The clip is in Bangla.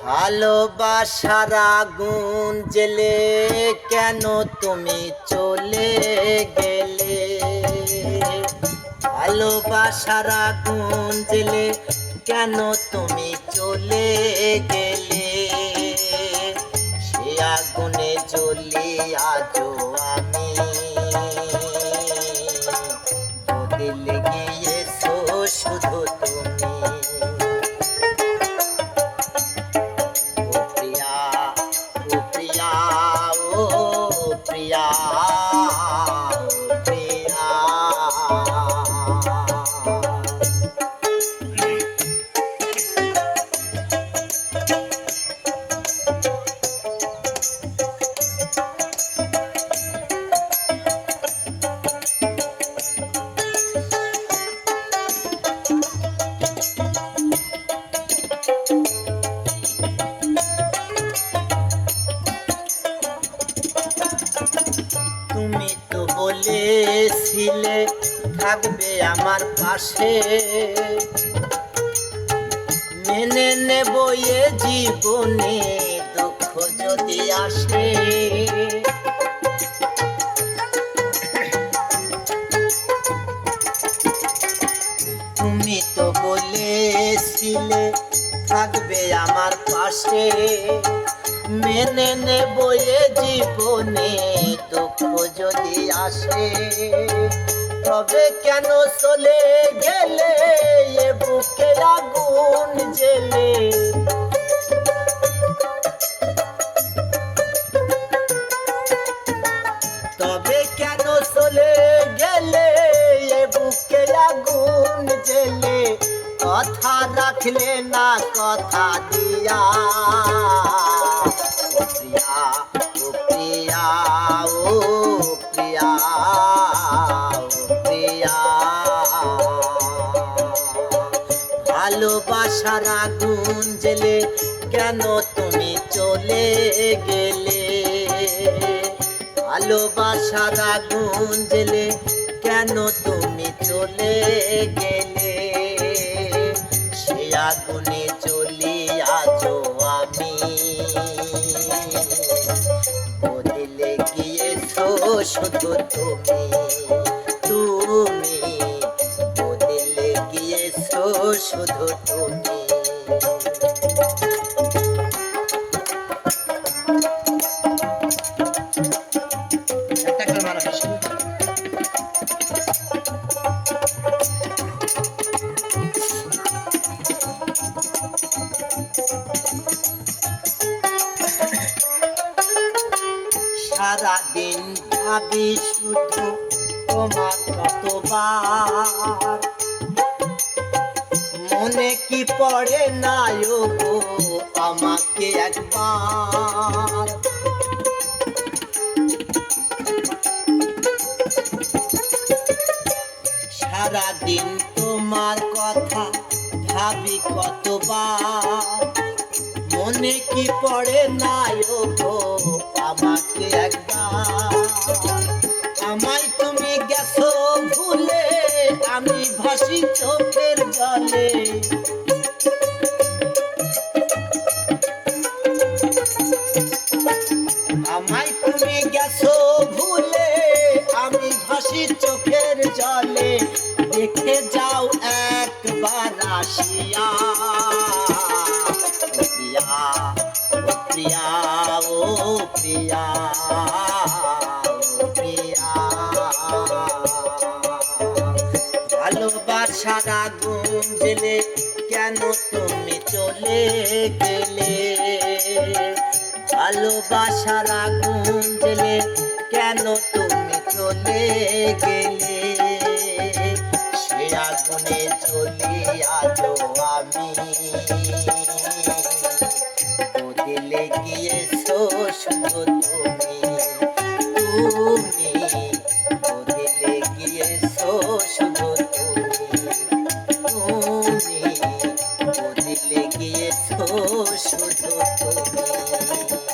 ভালোবাসার আগুন জ্বেলে কেন তুমি চলে গেলে? ভালোবাসার আগুন জ্বেলে কেন তুমি চলে গেলে? সে আগুনে জ্বলি আজও আমি, বদলে গিয়েছো শুধু তুমি। প্রিয়া প্রিয়া তুমি তো বলেছিলে থাকবে আমার পাশে, মেনে নেব এ জীবনে দুঃখ যদি আসে। তুমি তো বলেছিলে থাকবে আমার পাশে, মেনে নেব এ জীবনে দুঃখ যদি আসে। তবে কেন চলে গেলে এ বুকে আগুন জ্বেলে? তবে কেন চলে গেলে এ বুকে আগুন জ্বেলে? কথা রাখলে না কথা দিয়া। প্রিয়া ও প্রিয়া ও প্রিয়া ও প্রিয়া, ভালোবাসার আগুন জ্বেলে কেন তুমি চলে গেলে? ভালোবাসার আগুন জ্বেলে কেন তুমি চলে গেলে? সে আগুনে জ্বলি আজও আমি, বদলে গিয়েছো শুধু তুমি। তুমি বদলে গিয়েছো শুধু তুমি। সারাদিন ভাবি শুধু তোমার কতবার, মনে কি পড়ে না গো আমাকে একবার? সারাদিন তোমার কথা ভাবি কতবার, মনে কি পড়ে না গো আমাকে একবার? আমায় তুমি গেছো ভুলে, আমি ভাসি চোখের জলে। আমায় তুমি গেছো ভুলে, আমি ভাসি চোখের জলে। দেখে যাও একবার আসিয়া। প্রিয়া ও প্রিয়া ও প্রিয়া ও প্রিয়া, ভালোবাসার আগুন জ্বেলে কেন তুমি চলে গেলে? ভালোবাসার আগুন জ্বেলে কেন তুমি চলে গেলে? সে আগুনে জ্বলি আজও আমি, বদলে গিয়েছো শুধু তুমি। তুমি